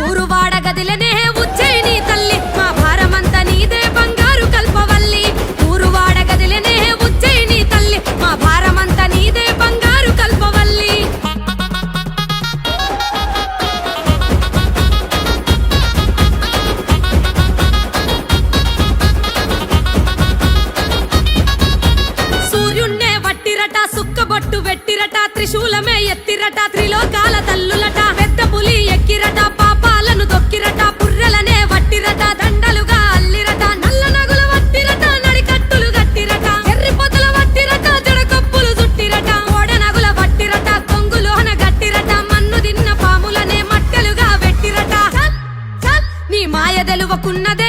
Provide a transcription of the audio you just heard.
ఊరు వాడ గదిలనే ఉజ్జయి నీ తల్లి మా భారమంతా నీదే బంగారు కల్పవల్లి ఊరు వాడ గదిలనే ఉజ్జయి నీ తల్లి మా భారమంతా నీదే బంగారు కల్పవల్లి సూర్యున్నే వట్టిరట సుక్కబొట్టు వెట్టిరట త్రిశూలమే ఎత్తిరట త్రిలోకాల తల్లులట పెద్ద పులి ఎక్కిరట పాపాలను దొక్కిరట పుర్రెలనే వట్టిరట దండలుగా అల్లిరట నల్ల నగుల వట్టిరట నడికట్టులు గట్టిరట ఎర్రి పొదల వట్టిరట జడకొప్పులు చుట్టిరట ఓడ నగుల వట్టిరట కొంగులోన గట్టిరట మన్ను తిన్న పాములనే మట్టెలుగా వెట్టిరట చల్ చల్ నీ మాయ తెలువకున్నదే